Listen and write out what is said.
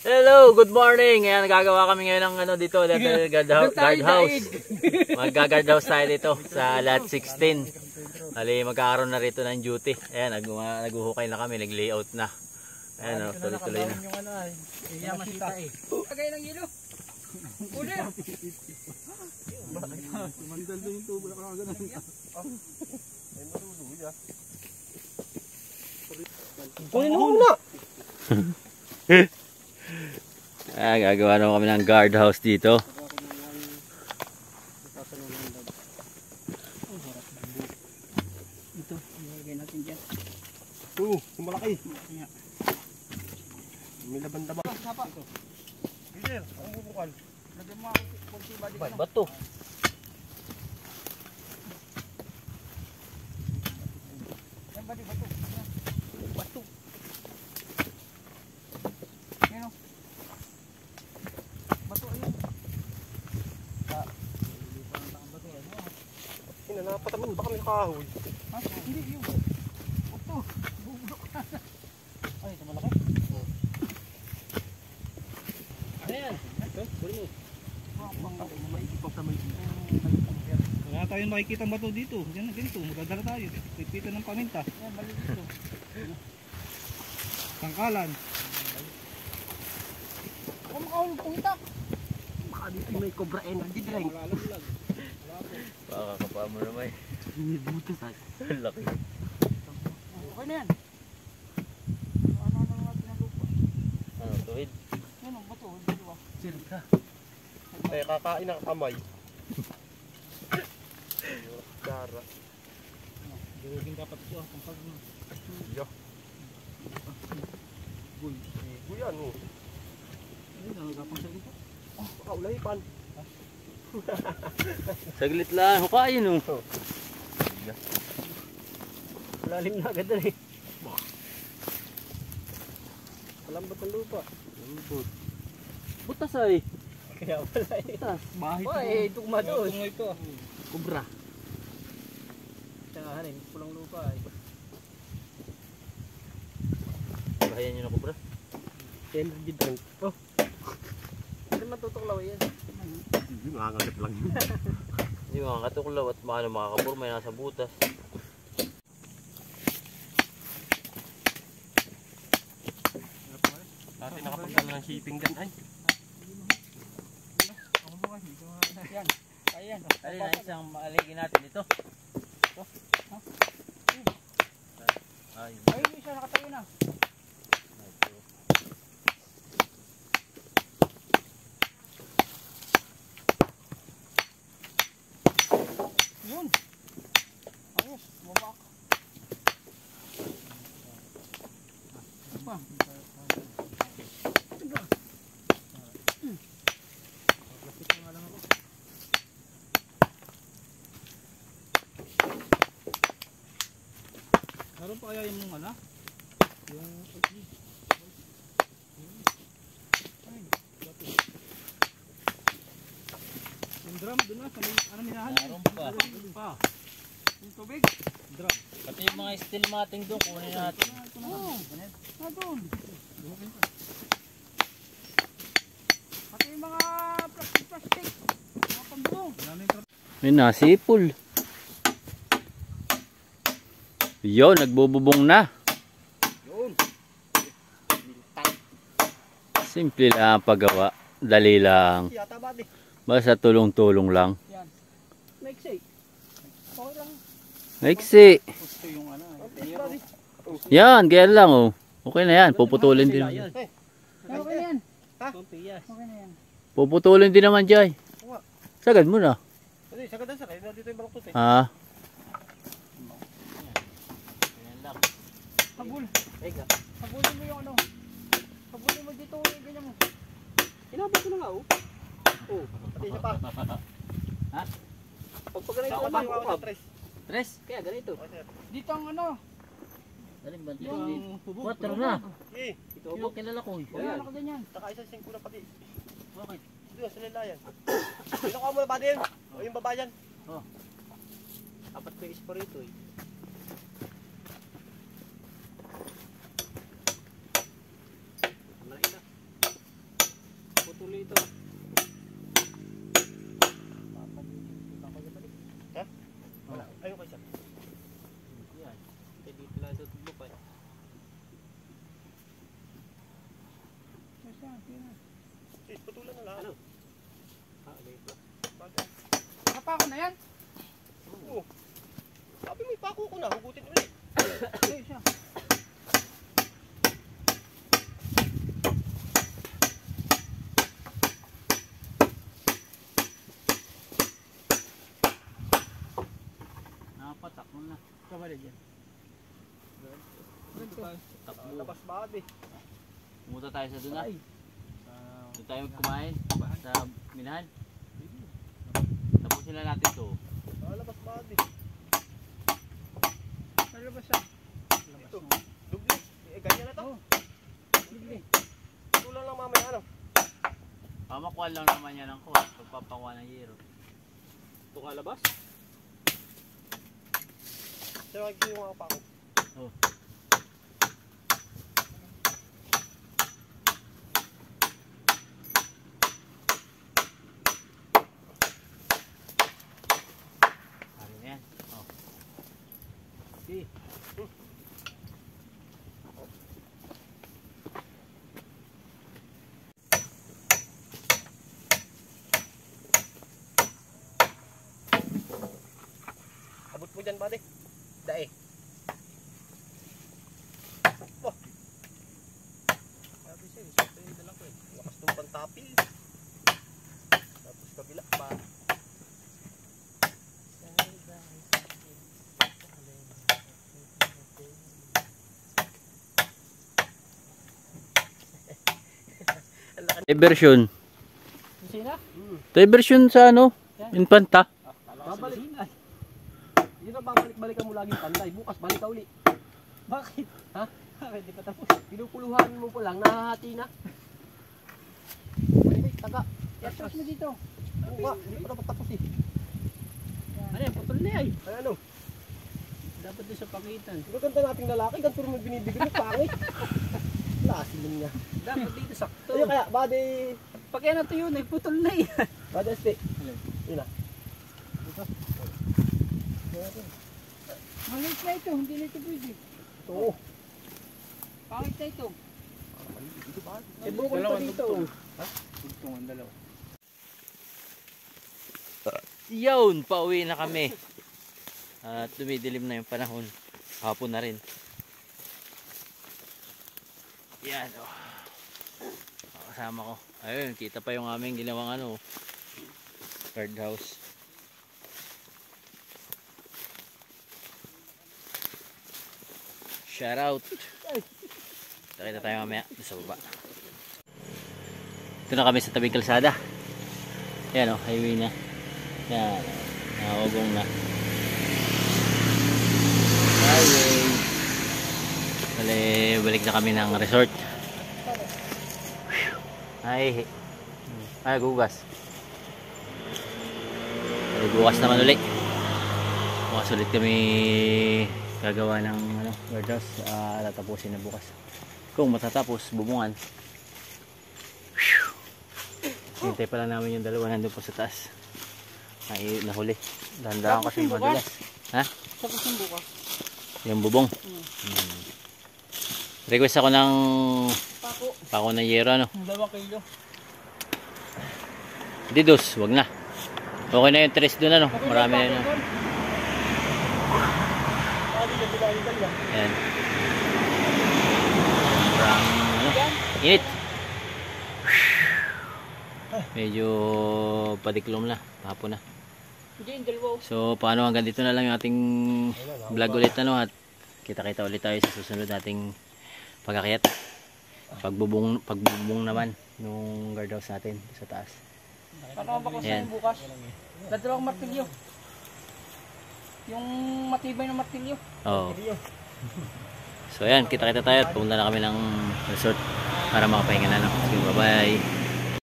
Hello, good morning. Ngayon nagagawa kami ngayon ng ano dito, guardhouse. Mag-guardhouse tayo dito sa lot 16. Ali magkakaroon na rito ng duty. Ayan, naghuhukay na kami, nag-layout na. Ayan, tuloy-tuloy na. Iya masita eh. Tagay ng yelo. Uli. Mandal doon yung tubo na kagano'n. Ay maruluya. Kunin mo muna. Gagawa naman kami ng guardhouse dito. Ito, ilagay natin dyan. Malaki. May labanda ba? Sapa. Peter, ang bubukal. Lagyan mo ako konti ba dito. Bato. Yan ba di bato? Bato. Yan o. Bato ayun. Napatamat pa kami kahoy. Ha? Hindi yun. Bato. Bubulok na. Ay, ito malaki. Ayan. Kunin mo. Maikipag sa may Wala tayong makikita ang bato dito. Yan, ganito, magdadala tayo. Pipito ng paminta. Yan, mali dito. Tangkalan. Kung makahulog kong itak. baka dito may cobra energy drink. Baka kapaa mo naman. May butas ay. Laki. Okay na yan. Ano natin ang lupa. Ano, tuwid? Yan o, bato. Dito ah. Sirip ka. Eh, kakain ang kamay. Dara. Durugin dapat ito. Pag Yo. Guy. Guy ano? ay, nagapang sa dito. Baka ulahipan. Saglit lang. Hukayin oh. Lalim na agad eh. Malambot ang lupa. Lambot. Butas ay. Kaya wala eh. Butas. Bahay Oy, tugma doon. Tungay ito. Kubra. Tangahanin, pulang lupa eh. Bahayan nyo na kubra. Energy drink. Oh. Hindi matutuklaw yan. Hindi makakagat lang yun. Hindi makakatuklaw at paano makakabur. May nasa butas. Dati nakapagdala ng shipping gun ay. Yan. Ayan. Alin na isang maaligin natin ito. Ay. Ayun, isa nakatayo na. Yun. Ayos, bumaba ka. Apa? Meron pa kaya yung ano? Yung yung drum doon na sa may ano minahan. Meron pa. Meron pa. Yung tubig? Drum. Pati yung mga steel matting doon. Kunin natin. Oo. Na doon. Pati yung mga plastic. Mga pambulong. May nasipol. Yo, nagbububong na. Yun. Simple lang ang paggawa. Dali lang. Yata ba di? Basta tulong-tulong lang. Yan. Maiksi. Okay lang. Maiksi. Gusto yung ano. Yan, ganyan lang oh. Okay na yan. Puputulin din naman. Okay na yan. Pampiyas. Okay na yan. Puputulin din naman, Jai. Sagad mo na. Hindi, sagad na sa kayo. Dito yung baloktot eh. Ha? Habul. Habulin mo yung ano. Habulin mo dito. Ganyan mo. Inabot ko na nga oh. Oh, pati isa pa. Ha? Pagpagaling ko lang ako sa tres. Tres? Kaya ganito. Dito ang ano. Daling ba? Yung Bubog. 4 na. Eh, Ito ba kilala ko? Ayan, nakaganyan. saka isa singko na pati. Bakit? Dito sa lilayan. Sino ka muna ba din? O yung babayan? Oh. Apat may ispa rito eh. Patulan na lang. Ano? Napako na yan. Oo. Sabi mo ipako ko na, hugutin ulit. Ayun siya. Nakapatak mo na. Kabalik yan. Takbo. Labas body. Pumunta tayo sa duna. Doon tayo kumain sa minahan. Tapusin lang natin to. Labas body. Malabas siya. Ito. Dubli. Ganyan na to. Bigli. Tulang lang mamaya ano. Makuha lang naman yan ang kuha. Pagpapakuha ng yero. Ito ka labas. Siya magiging yung mga pako. Oh. Ano na yan? Oh. Okay. Abot mo dyan body. Dae. Oh. Sabi siya, ito yung dala ko eh. Lakas ng pantapil. Tapos kabila pa. Version. Sina? Ito yung version sa ano? Infanta. Babalik. Yun ang babalik-balikan mo laging panday. Bukas balik ka uli. Bakit? Ha? Bakit di pa tapos? Pinupuluhan mo po lang, nahahati na. Balik, taga. Tapos mo dito. Oo nga, hindi pa dapat tapos eh. Ano yan? Putol na yan. Ay ano? Dapat doon sa pagitan. Pero ganda nating lalaki, ganito rin mo binibigyan mo, pangit. Lasin mo niya. Dapat dito sakto. Ayun kaya, body. Pag yan na tuyo na, putol na yan. Body stick. Yun na. Maliit na ito, hindi na ito pwede. Oo. Pangit na ito. Eh, bukol pa dito. Tugtong ang dalawa. Yun, pauwi na kami. At dumidilim na yung panahon. Hapon na rin. Yan o. Kasama ko. Ayun, kita pa yung aming ginawang ano. Guardhouse. Shout out. Nakita tayo mamaya sa baba. Ito na kami sa tabing kalsada. Yan o, highway na. Yan, nakawagong na. Highway. Balik na kami ng resort. Ay gugas. Bukas naman ulit. Bukas ulit kami gagawa ng guardhouse. Tatapusin na bukas. Kung matatapos, bubungan. Hintay pa lang namin yung dalawa nandun po sa taas. Ay, nahuli. Dahan-dahan kasi madulas. Ha? Tapos yung bukas. Yung bubong. Request ako ng pako ng yero, ano? 2 kilo. Hindi dos, wag na. Okay na yung 3 doon, ano? Marami na yun. Ayan. Sobrang, ano? Init. Medyo padiklom na. Hapon na. So, paano hanggang dito na lang yung ating vlog ulit, ano? At kita-kita ulit tayo sa susunod nating pagkakayat. Pagbubong naman yung guardhouse natin sa taas. Paano ba Ayan. yung bukas? Dadalawang martilyo. Yung matibay na martilyo. Oo. So ayan, kita-kita tayo at pumunta na kami ng resort para makapahinga na. Sige, bye-bye.